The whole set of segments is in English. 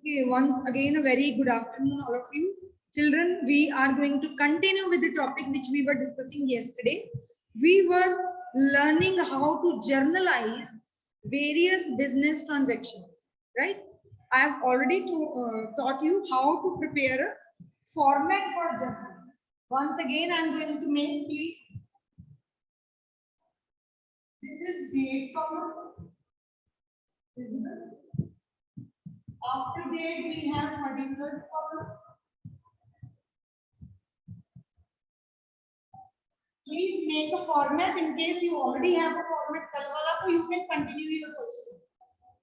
Okay, once again, a very good afternoon, all of you. Children, we are going to continue with the topic which we were discussing yesterday. We were learning how to journalize various business transactions, right? I have already taught you how to prepare a format for journal. Once again, I am going to make, please. This is date column. Visible. After date, we have particulars column. Please make a format in case you already have a format. Kalwala, you can continue your question.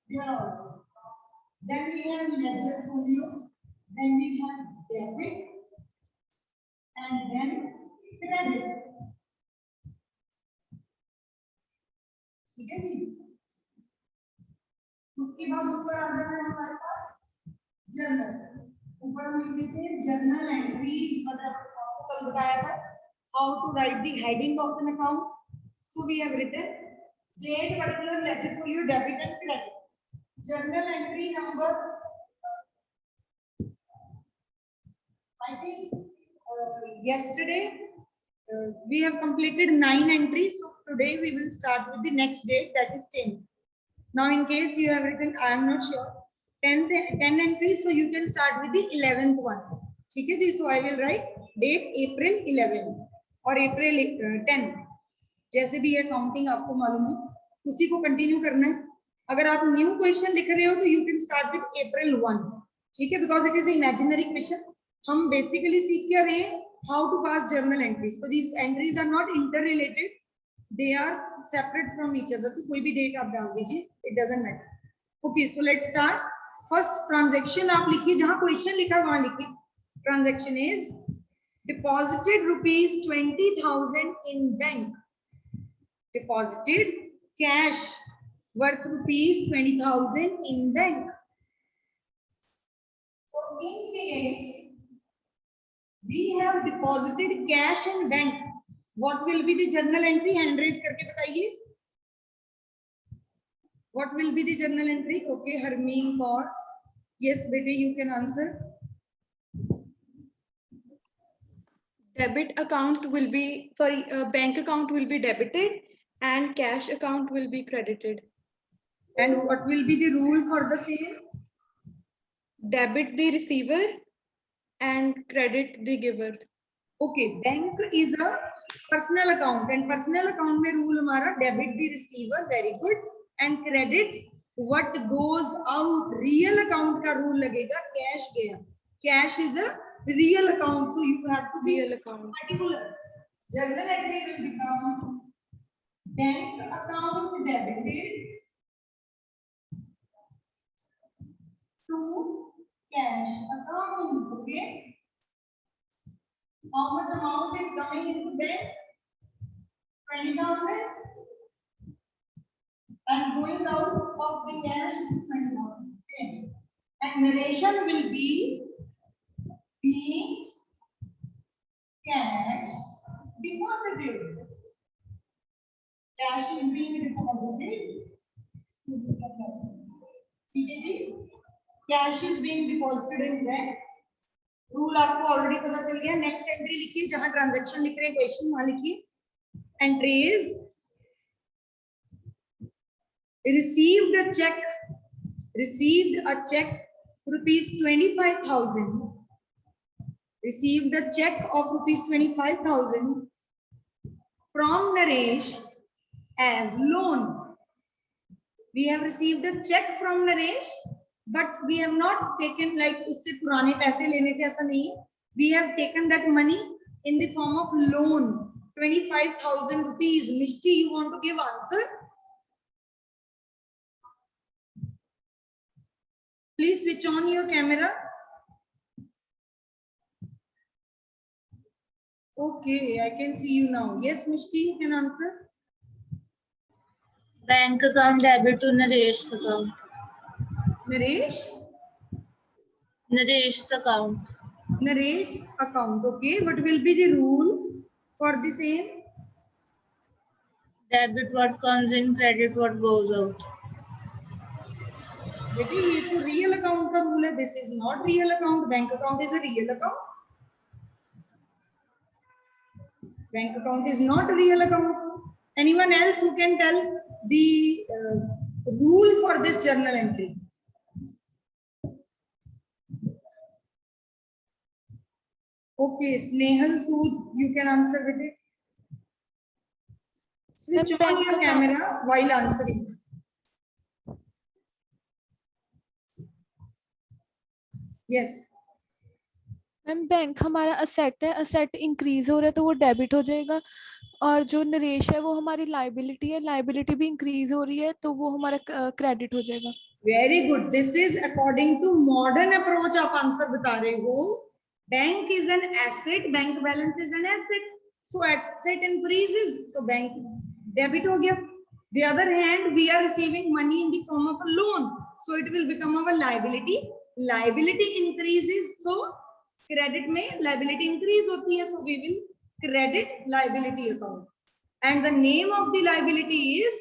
Here also. Then we have ledger folio. Then we have debit. And then credit. ठीक है जी? उसके बाद ऊपर आ जाता है हमारे पास journal. ऊपर हम लिख देते हैं जर्नल एंट्रीज. मतलब आपको कल बताया था how to write the heading of an account. So we have written date, particular, ledger folio, debit and credit. Journal entry number, I think yesterday we have completed 9 entries. So today we will start with the next date, that is 10. Now in case you have written, I am not sure, 10 entries, so you can start with the 11th one. ठीक है जी? So I will write date April 11 और April 10. जैसे भी ये counting आपको मालूम है उसी को कंटिन्यू करना है. अगर आप न्यू क्वेश्चन लिख रहे हो तो you can start with April 1. ठीक है? Because it is imaginary question. हम बेसिकली सीख क्या रहे हैं? How to pass journal entries. So these entries are not interrelated, they are separate from each other. तो कोई भी डेट आप डाल दीजिए, it doesn't matter. Okay, so let's start. First transaction आप लिखिए, जहां क्वेश्चन लिखा है वहां लिखिए. Transaction is deposited rupees 20,000 in bank. Deposited cash worth rupees 20,000 in bank. So in case we have deposited cash in bank, what will be the journal entry? Hand raise करके बताइए. What will be the journal entry? Okay, Harmeen Kaur. Yes, bete, you can answer. Debit account will be, bank account will be debited and cash account will be credited. And what will be the rule for the same? Debit the receiver and credit the giver. Okay, bank is a personal account and personal account में rule हमारा debit the receiver, very good, and credit what goes out. Real account का rule लगेगा, cash गया. Cash is a real account, so you have to be Real account. particular. Journal entry will become bank account debited to cash account. Okay. How much amount is coming into bank? 20,000. And going out of the cash is 20,000. Same. And narration will be cash deposited. Cash is being deposited. ठीक है जी? Cash is being deposited in bank. Rule आपको already पता चल गया. Next entry लिखिए, जहां transaction लिख रहे हैं क्वेश्चन वहां लिखिए. Entries received a check rupees 25,000. Received a check of rupees 25,000 from Naresh as loan. We have received a check from Naresh, but we have not taken like उससे पुराने पैसे लेने थे, ऐसा नहीं. We have taken that money in the form of loan, 25,000 rupees. Mishti, you want to give answer? Please switch on your camera. Okay, I can see you now. Yes, Mishti, you can answer. Bank account debit to Naresh's account. Naresh's account. Naresh's account. Okay, what will be the rule for the same? Debit what comes in, credit what goes out. बेटे ये तो real account का rule है, this is not real account. Bank account is a real account. Bank account is not a real account. Anyone else who can tell the rule for this journal entry? Okay, Snehal Sood, you can answer with it. Switch Ma'am, on bank your account- camera while answering. Yes. Ma'am bank हमारा asset है, asset increase हो रहा है तो वो debit हो जाएगा, और जो नरेश है वो हमारी लाइबिलिटी है, लाइबिलिटी भी इंक्रीज हो रही है तो वो हमारा क्रेडिट हो जाएगा. Very good. This is according to modern approach. आप आंसर बता रहे हो. Bank is an asset. Bank balance is an asset. So asset increases. So bank debit हो गया. The other hand, we are receiving money in the form of a loan. So it will become our liability. Liability increases. So credit में liability increase होती है. So we will credit liability account. And the name of the liability is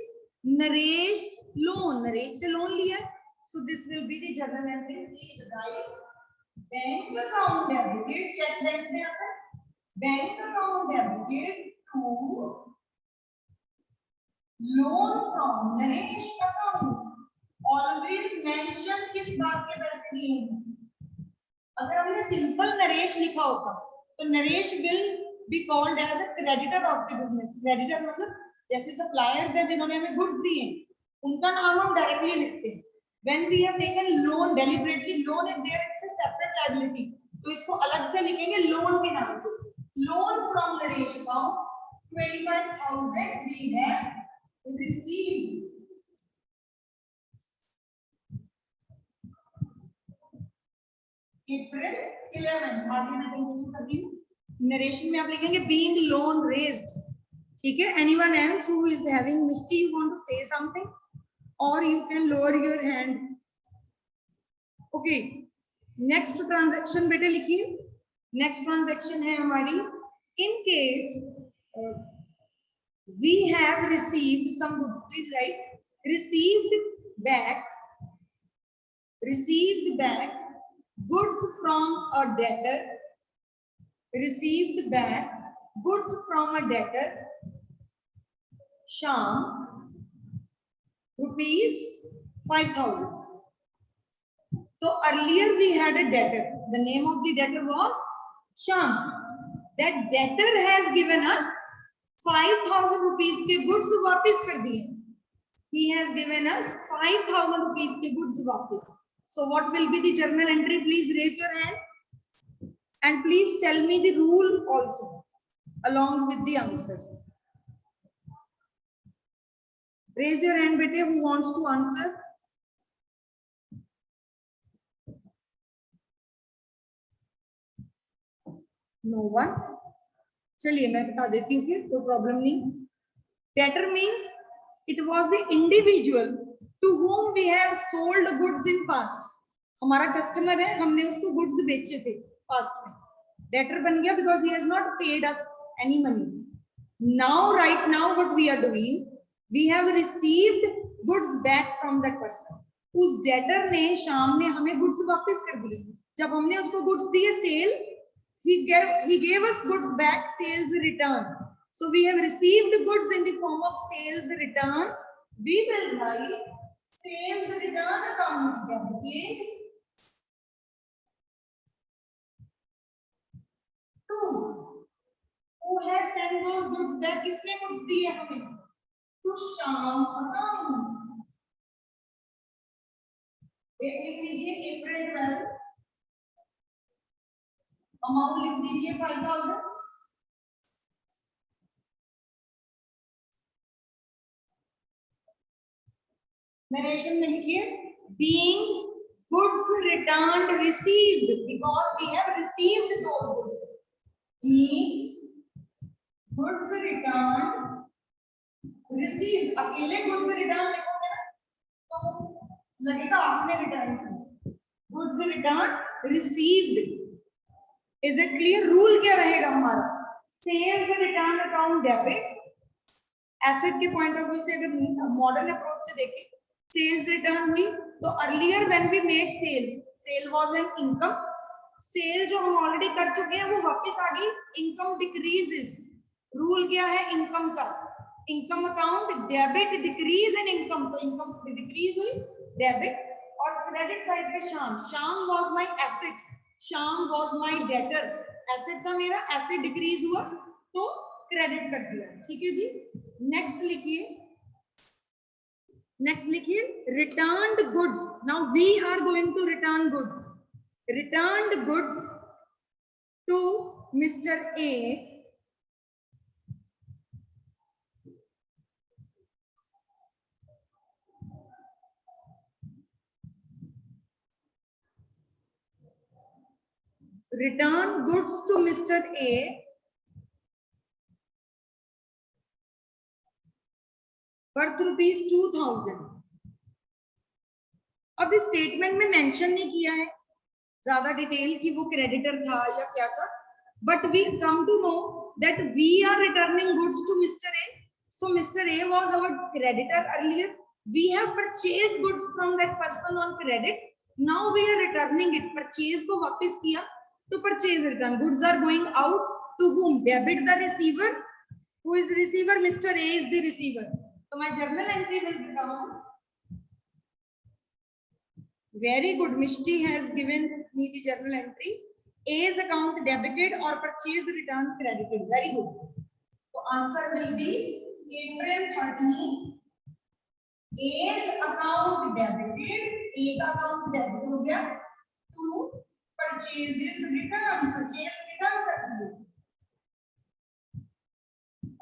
Naresh loan. Naresh से loan लिया. So this will be the journal entry. Please write bank account debited. Check bank में आता है. Bank account debited to loan from Naresh account. Always mention किस बात के पैसे दिए हैं. अगर हमने सिंपल नरेश लिखा होता तो Naresh will be called as a creditor of the business. Creditor मतलब जैसे सप्लायर्स हैं जिन्होंने हमें गुड्स दिए उनका नाम हम डायरेक्टली लिखते हैं. When we have taken loan deliberately, loan is there, it's a separate liability. तो इसको अलग से लिखेंगे लोन के नाम से. Loan from Naresh account 25,000 we have received. April 11. आगे मैं कंटिन्यू कर रही हूँ. नरेशन में आप लिखेंगे being loan raised. ठीक है. Anyone else who is having Mishti, you want to say something, or you can lower your hand. Okay. Next transaction बेटे लिखिए. Next transaction है हमारी. In case we have received some goods, please write received back goods from a debtor. Received back goods from a debtor. Sham, rupees 5,000. So earlier we had a debtor. The name of the debtor was Sham. That debtor has given us 5,000 rupees के goods वापिस कर दिए. He has given us 5,000 rupees के goods वापिस. So what will be the journal entry? Please raise your hand. And please tell me the rule also along with the answer. Raise your hand, bete, who wants to answer? No one. चलिए मैं बता देती हूँ फिर, कोई problem नहीं. Debtor means it was the individual to whom we have sold goods in past. हमारा customer है, हमने उसको गुड्स बेचे थे पास्ट में. Debtor बन गया because he has not paid us any money. Now, right now, what we are doing, we have received goods back from that person. उस debtor ने, शाम ने हमें goods वापस कर दिए. जब हमने उसको goods दिए, sale, he gave us goods back, sales return. So we have received goods in the form of sales return. We will write sales return account debited to who has sent those goods back. किसने goods दिए हमें? To Sham account. लिख लीजिए April 12. Amount लिख दीजिए 5,000. Narration में लिखिए being goods returned received because we have received those goods. Being goods returned received. अकेले goods return लिखोगे ना तो लगेगा आपने रिटर्न किया. Goods returned received. Is it clear? Rule क्या रहेगा हमारा? Sales return account debit. Asset के पॉइंट ऑफ व्यू से अगर मॉडर्न अप्रोच से देखें, सेल्स रिटर्न हुई तो earlier when we made sales, sale was an income, sale जो हम ऑलरेडी कर चुके हैं वो वापस आ गई, इनकम डिक्रीजेस, रूल क्या है इनकम का, income account debit decrease in income, तो इनकम डिक्रीज हुई डेबिट, और क्रेडिट साइड पे शाम, शाम वाज माय एसेट, शाम वाज माय डेटर, एसेट था मेरा, एसेट डिक्रीज हुआ तो क्रेडिट कर दिया, ठीक है जी। नेक्स्ट लिखिए, नेक्स्ट लिखिए returned goods, now we are going to return goods, returned goods to Mr. A return goods to Mr. A worth rupees 2000। अब इस स्टेटमेंट में मेंशन नहीं किया है ज्यादा डिटेल कि वो क्रेडिटर था या क्या था, but we come to know that we are returning goods to mister A, so mister A was our creditor earlier, we have purchase goods from that person on credit, now we are returning it, purchase को वापस किया तो purchase return, goods are going out to whom, debit the receiver, who is receiver, Mr. A is the receiver, so my journal entry will become, very good, Mishti has given me the journal entry, A's account debited or purchase return credited, very good, so answer will be April 13, A's account debited, A का account debit हो गया to purchases return, purchase return कर दिए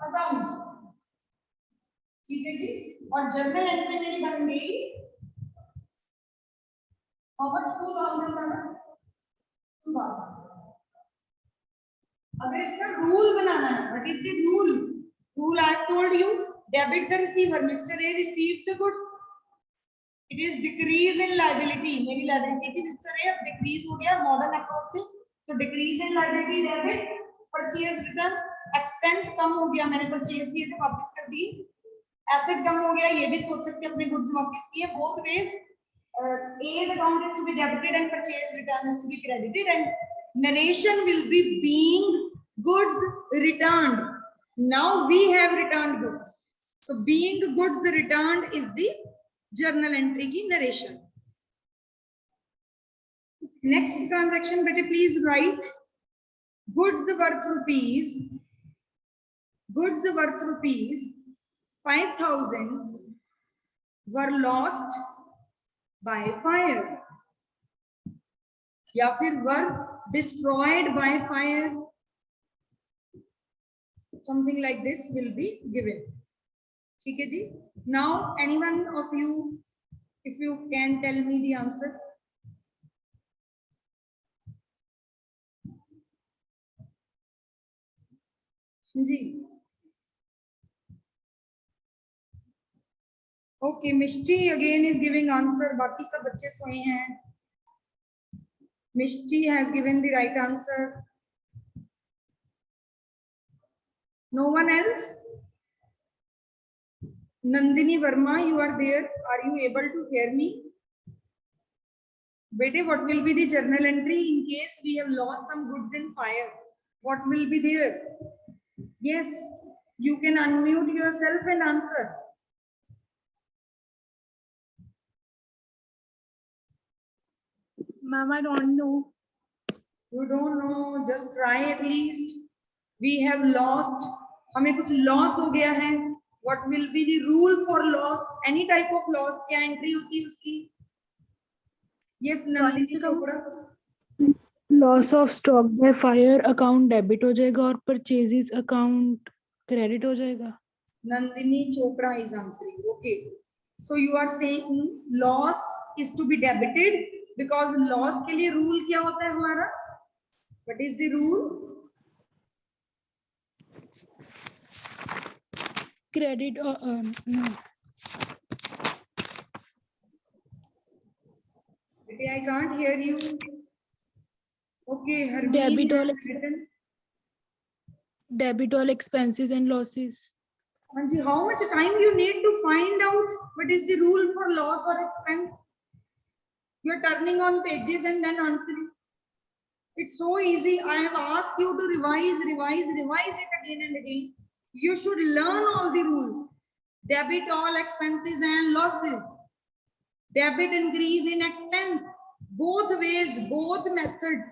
account, ठीक है जी, और journal entry मेरी बन गई how much 2000 था ना 2000। अगर इसका रूल बनाना है, what is the rule, rule I told you, debit the receiver, mister A received the goods, it is decrease in liability, मेरी लायबिलिटी थी मिस्टर ए, अब डिक्रीज हो गया मॉडर्न अप्रोच से, तो decrease in liability debit, purchase return, expense कम हो गया, मैंने परचेज किए थे वापस कर दिए, एसेट कम हो गया, ये भी सोच सकते हैं अपने गुड्स वापस किए, both ways A's account is to be debited and purchase return is to be credited, and narration will be being goods returned, now we have returned goods, so being goods returned is the journal entry की narration। next transaction बेटे please write, goods worth rupees 5000 were lost by fire, या फिर were destroyed by fire, something like this will be given, ठीक है जी। now anyone of you if you can tell me the answer, ji Okay, Mishti again is giving answer. बाकी सब बच्चे सोए हैं. Mishti has given the right answer. No one else? Nandini Verma, you are there. Are you able to hear me? Bete, what will be the journal entry in case we have lost some goods in fire? What will be there? Yes, you can unmute yourself and answer. Ma'am, I don't know. You don't know, just try at least. We have lost, हमें कुछ loss हो गया है. What will be the rule for loss? Any type of loss, क्या entry होती है उसकी? Yes, Nandini Chopra. Loss of stock by fire account debit हो जाएगा और परचेजेस अकाउंट क्रेडिट हो जाएगा. Nandini Chopra is answering. Okay. So you are saying loss is to be debited because loss के लिए rule क्या होता है हमारा? What is the rule? Credit no. Okay, I can't hear you. Okay, Harmeet Debit all has written. Debit all expenses and losses. Anji, how much time you need to find out what is the rule for loss or expense? You are turning on pages and then answering. It's so easy. I have asked you to revise it again and again. You should learn all the rules. Debit all expenses and losses. Debit increase in expense. Both ways, both methods.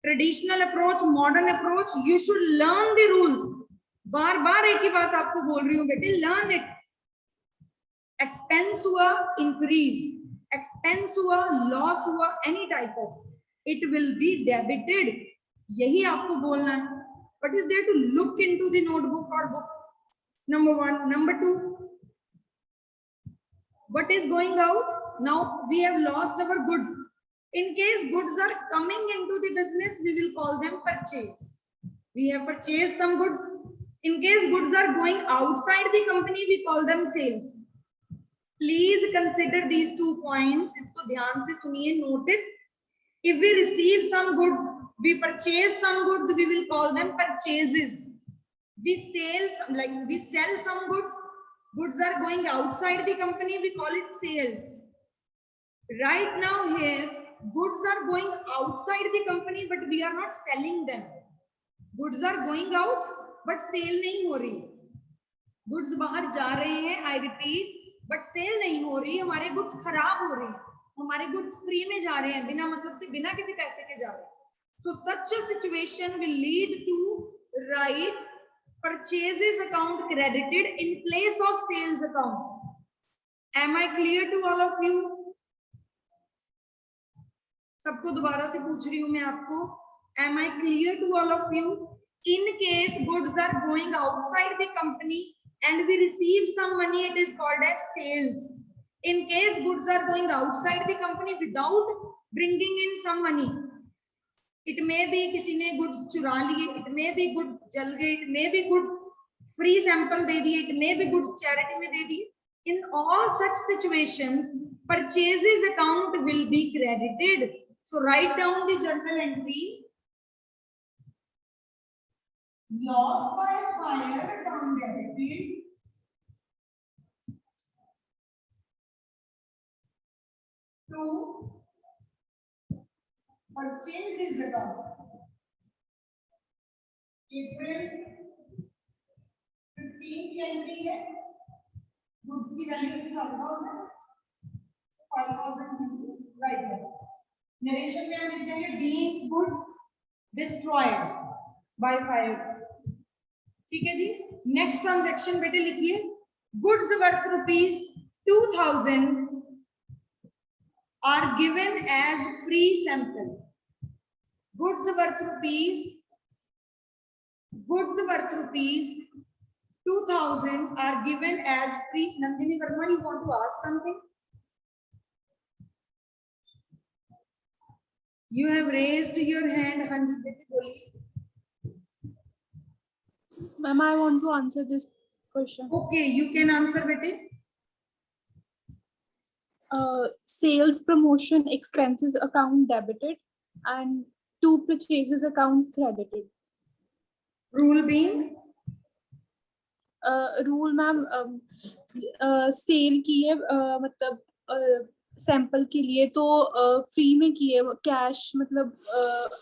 Traditional approach, modern approach. You should learn the rules. बार बार एक ही बात आपको बोल रही हूँ बेटे, learn it. Expense हुआ increase, expense हुआ loss हुआ any type of, it will be debited. यही आपको बोलना है. What is there to look into the notebook or book? Number one. Number two, what is going out? Now we have lost our goods. In case goods are coming into the business, we will call them purchase. We have purchased some goods. In case goods are going outside the company, we call them sales. Please consider these 2 points. इसको ध्यान से सुनिए, note it. If we receive some goods, we purchase some goods, we will call them purchases. We sell some goods. Goods are going outside the company, we call it sales. Right now here, goods are going outside the company, but we are not selling them. Goods are going out, but sale नहीं हो रही. Goods बाहर जा रहे हैं, I repeat, but sale नहीं हो रही. हमारे goods खराब हो रहे हैं. हमारे goods free में जा रहे हैं, बिना मतलब से, बिना किसी पैसे के जा रहे हैं. So such a situation will lead to write purchases account credited in place of sales account. Am I clear to all of you? सबको दोबारा से पूछ रही हूं मैं आपको. Am I clear to all of you? In case goods are going outside the company and we receive some money, it is called as sales. In case goods are going outside the company without bringing in some money, it may be किसी ने goods चुरा लिए, it may be goods जल गए, it may be goods free sample दे दिए, it may be goods charity में दे दिए. In all such situations, purchases account will be credited. So write down the journal entry. Loss by fire account debited. To purchases account. April 15 की entry है. Goods की value 5,000. 5,000 right है. Narration में हम लिख देंगे being goods destroyed by fire. ठीक है जी. नेक्स्ट ट्रांजैक्शन बेटे लिखिए. Goods worth ₹2,000 are given as free sample. Goods worth ₹2,000 are given as free. Nandini Verma, you want to ask something? You have raised your hand. Hanji beti boliye. Ma'am, I want to answer this question. Okay, you can answer beti. Sales promotion expenses account debited and to purchases account credited. Rule being? Rule ma'am sale किए मतलब sample के लिए तो free में किए, cash मतलब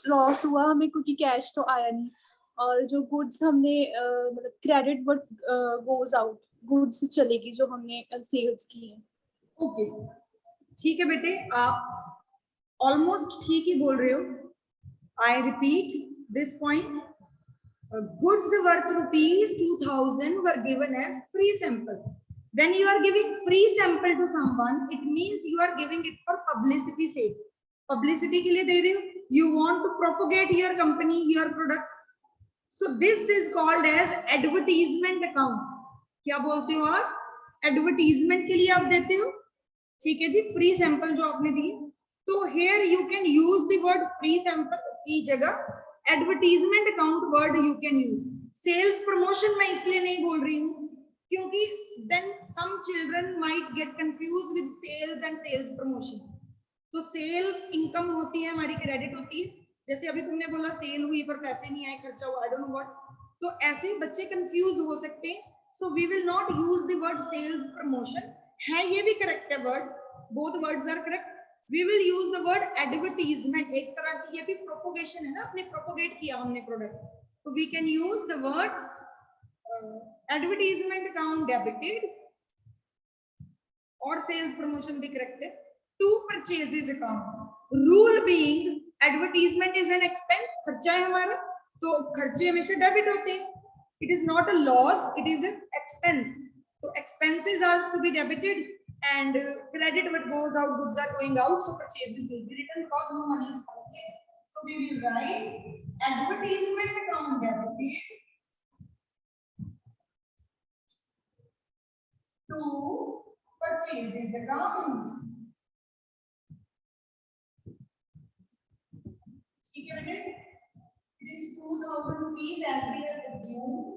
loss हुआ हमें क्योंकि कैश तो आया नहीं. और जो गुड्स हमने मतलब credit what goes out, goods चलेगी जो हमने सेल्स की है. ओके ठीक है बेटे, आप ऑलमोस्ट ठीक ही बोल रहे हो. I repeat this point. Goods worth ₹2,000 were given as free sample. When you are giving free sample to someone, it means you are giving it for publicity sake. Publicity के लिए दे रहे हो. You want to propagate your company, your product. So this is called as advertisement account. क्या बोलते हो आप? Advertisement के लिए आप देते हो. ठीक है जी. Free sample जो आपने दिए, तो here you can use the word free sample की जगह advertisement account word you can use. Sales promotion मैं इसलिए नहीं बोल रही हूँ क्योंकि then some children might get confuse with sales and sales promotion. तो सेल इनकम होती है हमारी, क्रेडिट होती है. जैसे अभी तुमने बोला सेल हुई पर पैसे नहीं आए, खर्चा हुआ, आई डोंट नो व्हाट. तो ऐसे बच्चे कंफ्यूज हो सकते हैं. So we will not use the word sales promotion. है ये भी करेक्ट है word, both words are correct, we will use the word advertisement. एक तरह की ये भी propagation है ना, अपने propagate किया हमने product, तो we can use the word advertisement account debited और sales promotion भी correct है, to purchases account. Rule being advertisement is an expense, खर्चा है हमारा, तो खर्चे हमेशा डेबिट होते हैं. It is not a loss, it is an expense. So expenses are to be debited and credit what goes out, goods are going out, so purchases will be written because no money is coming in. So we will write advertisement account debited to purchases account. ठीक है बेटे? It is 2000 rupees as we have assumed.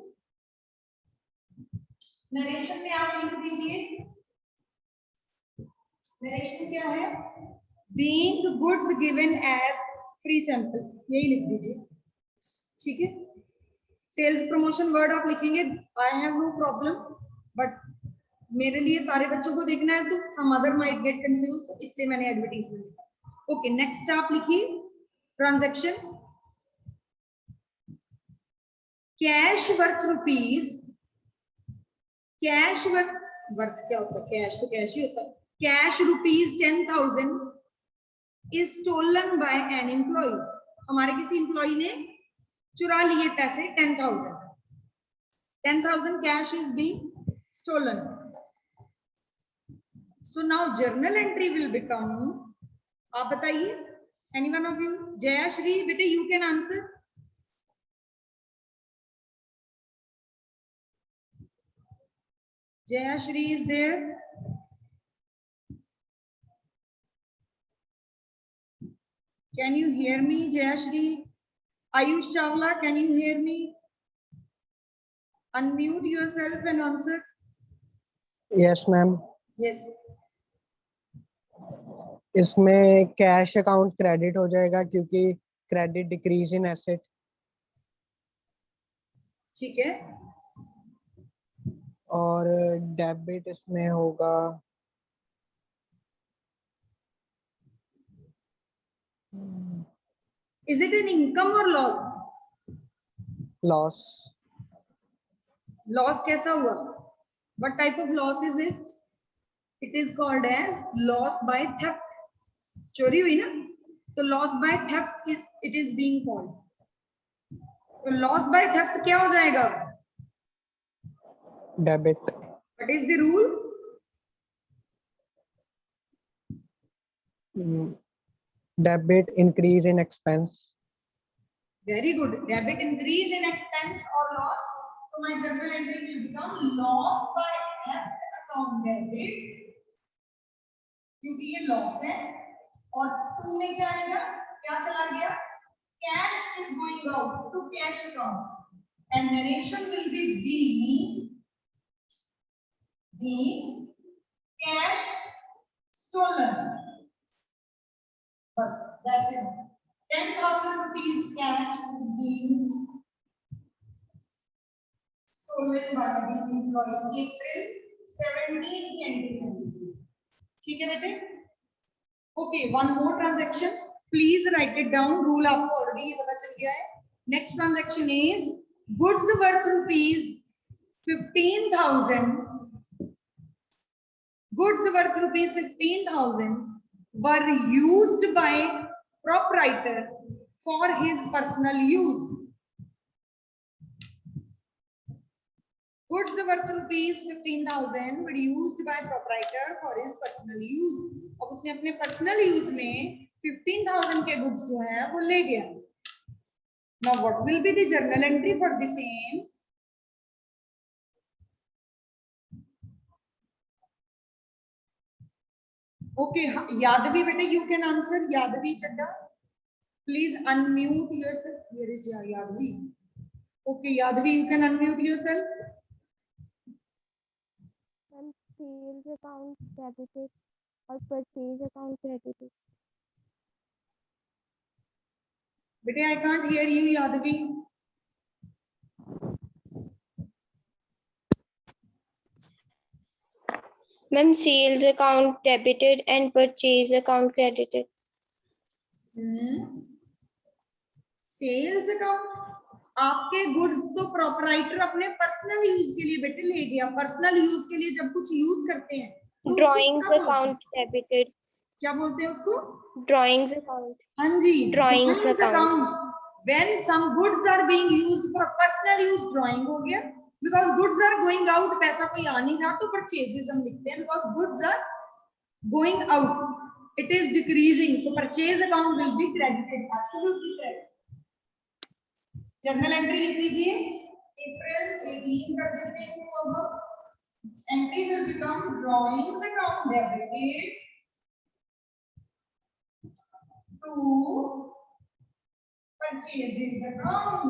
Narration में आप लिख दीजिए. Narration क्या है? Being goods given as free sample, यही लिख दीजिए. ठीक है? सेल्स प्रमोशन वर्ड आप लिखेंगे. I have no problem, but मेरे लिए सारे बच्चों को देखना है तो some other might get confused, इसलिए मैंने एडवर्टीजमेंट लिखा. ओके, नेक्स्ट आप लिखिए transaction. Cash worth rupees. Cash worth क्या होता है? कैश तो कैश ही होता है. Cash rupees 10,000 is stolen by an employee. हमारे किसी एम्प्लॉय ने चुरा लिए पैसे 10,000. 10,000 cash is being stolen. So now journal entry will become, आप बताइए, any one of you? Jayashri बेटे, you can answer. Jayashri is there. Can you hear me, Jayashri? Ayush Chawla, can you hear me? Unmute yourself and answer. Yes ma'am. Yes. इसमें cash account credit हो जाएगा क्योंकि credit decrease in asset. ठीक है. और debit इसमें होगा Is it an income or loss? Loss. Loss कैसा हुआ? What type of loss is it? It is called as loss by theft. चोरी हुई ना, तो loss by theft it is being called. तो loss by theft क्या हो जाएगा? Debit. What is the rule? Debit increase in expense. Very good. Debit increase in expense or loss. So my journal entry will become loss by theft account debit. क्योंकि ये loss है. और 2 में क्या आएगा? क्या चला गया? Cash is going out to cash account. And narration will be cash stolen. Bas, that's it. 10,000 rupees cash is being stolen by the employee. April 17 की entry. ठीक है बेटे? Okay, one more transaction. Please write it down. Rule आपको already ये पता चल गया है. Next transaction is goods worth rupees 15,000. Goods worth rupees 15,000 were used by proprietor for his personal use. Goods worth rupees 15,000 were used by proprietor for his personal use. अब उसने अपने personal use में 15,000 के goods जो है वो ले गया. Now what will be the journal entry for the same? Okay, Yadavi beta, you can answer. Yadavi Chadda, please unmute yourself. Where is Yadavi? Okay, Yadavi, you can unmute yourself. Sales account debited or purchase account credited. Beta, I can't hear you, Yadavi. Ma'am, sales account debited and purchase account credited. Sales account, आपके goods तो proprietor अपने personal use के लिए बेटे ले गया। Personal use के लिए जब कुछ यूज करते हैं तो उसको Drawings क्या बोलते हैं? account debited. क्या बोलते हैं उसको? Drawings account. हाँ जी, Drawings account. When some goods are being used for personal use, drawing हो गया। Because goods are going out, पैसा कोई आ नहीं रहा तो purchases हम लिखते हैं, because goods are going out, it is decreasing, तो purchase account will be credited, absolutely correct। Journal entry लिख लीजिए, अप्रैल 18 कर देते हैं इसको। अब entry will become drawings account debited to purchases account,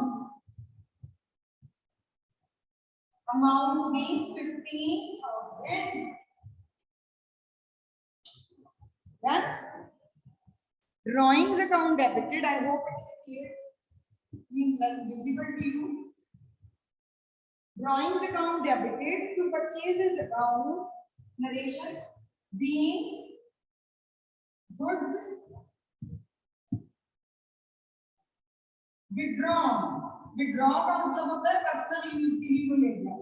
amount being 15,000. Done. Drawings account debited. I hope it is clear. Visible to you. Drawings account debited to purchases account. Narration being goods withdrawn. Withdraw का मतलब होता है personal use के लिए को ले गया।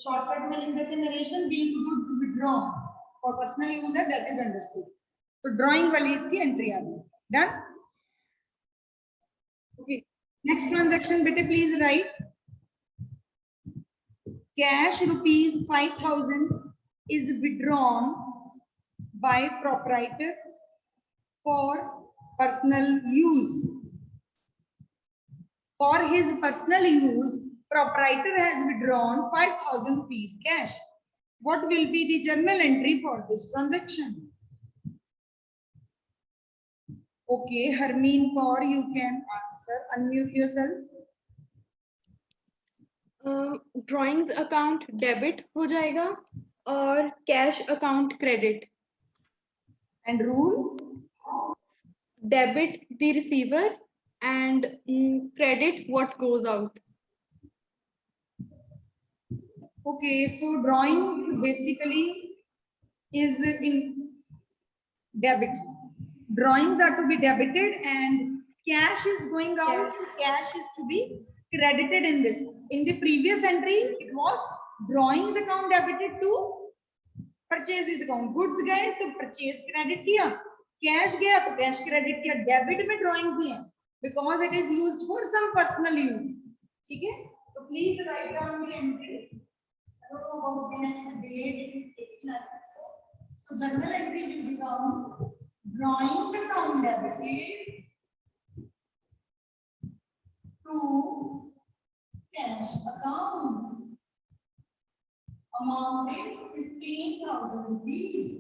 Shortcut में लिख देते हैं narration being goods withdrawn for personal use है, दैट इज अंडरस्टूड। तो ड्राइंग वाली इसकी एंट्री आ गई। डन। ओके, नेक्स्ट ट्रांजैक्शन बेटे please right. Cash rupees 5,000 is withdrawn by proprietor for personal use. For his personal use, proprietor has withdrawn 5,000 rupees cash. What will be the journal entry for this transaction? Okay, Harmeen Kaur, you can answer. Unmute yourself. Drawings account debit हो जाएगा और cash account credit. And rule? Debit the receiver and credit what goes out. Okay, so drawings basically is in debit. Drawings are to be debited and cash is going out. So cash is to be credited in this. In the previous entry, it was drawings account debited to purchases account. Goods गए तो purchase credit किया, cash गया तो cash credit किया। Debit में drawings ही है because it is used for some personal use. ठीक है, तो please write down the entry. I don't know about the next date. So journal entry will become drawings account debited to cash account. Amount is 15,000 rupees.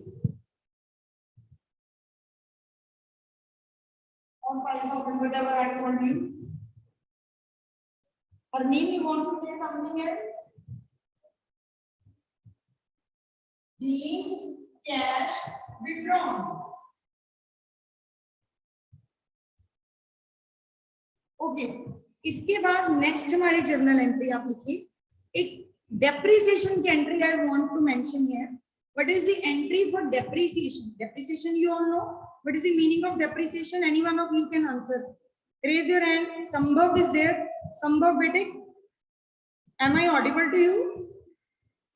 Or 5,000, whatever I told you. Harmeen, you want to say something else? Being cash withdrawn. Okay. इसके बाद next हमारी journal entry आप लिखिए। एक depreciation की entry I want to mention here. What is the entry for depreciation? Depreciation you all know. What is the meaning of depreciation? Any one of you can answer. Raise your hand. Sambhav is there. Sambhav, bete. Am I audible to you?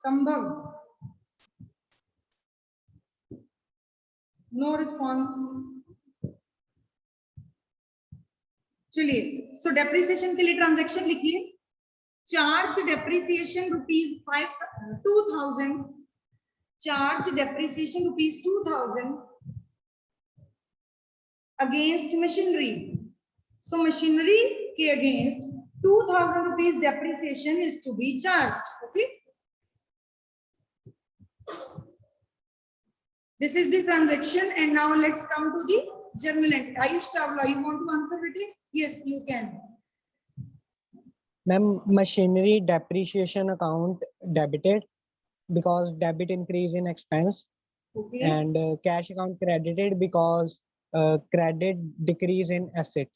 Sambhav. No response. चलिए, so depreciation के लिए transaction लिखिए। Charge depreciation rupees 2,000. Charge depreciation rupees 2,000 against machinery. So machinery के against 2,000 rupees depreciation is to be charged. Okay. This is the transaction, and now let's come to the journal entry. Ayush Chawla, you want to answer it? Yes, you can. Ma'am, machinery depreciation account debited because debit increase in expense. Okay. And cash account credited because credit decrease in asset.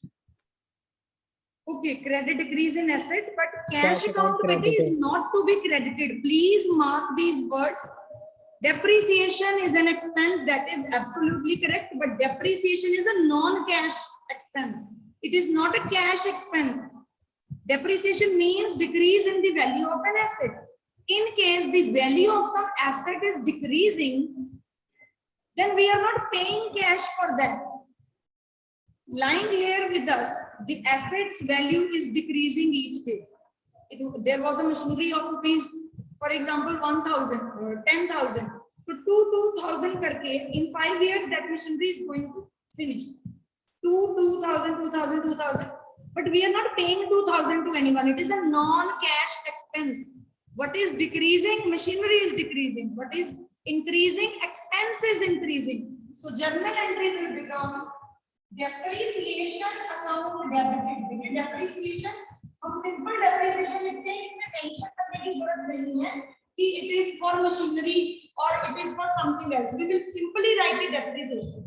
Okay, credit decrease in asset, but Cash cash account account is credited. not to be credited. Please mark these words. Depreciation is an expense, that is absolutely correct, but depreciation is a non-cash expense. It is not a cash expense. Depreciation means decrease in the value of an asset. In case the value of some asset is decreasing, then we are not paying cash for that. Lying here with us, the asset's value is decreasing each day. There was a machinery of rupees, for example, 1,000 or 10,000 to 2,000 karke. In 5 years, that machinery is going to finish. 2,000. But we are not paying 2,000 to anyone. It is a non-cash expense. What is decreasing? Machinery is decreasing. What is increasing? Expense is increasing. So journal entry will become depreciation account debited. Depreciation, हम simple depreciation लिखते हैं, इसमें mention करने की जरूरत नहीं है कि it is for machinery or it is for something else. We will simply write it depreciation.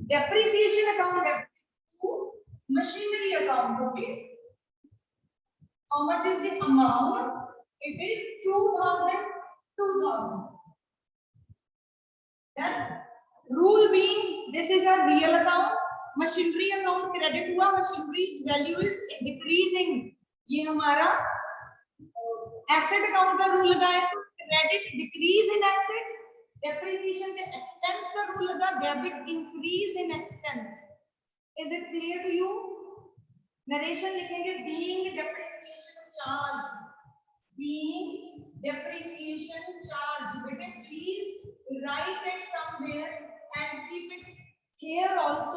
Depreciation account debited to machinery account. Okay. How much is the amount? It is 2,000. That rule being, this is a real account. Machinery account credit हुआ, machinery's value is decreasing. ये हमारा asset account का rule लगा है, credit decrease in asset, depreciation के expense का rule लगा, debit increase in expense. Is it clear to you? Narration लिखेंगे being depreciation charged. Being depreciation charged. बेटे please write it somewhere and keep it here also.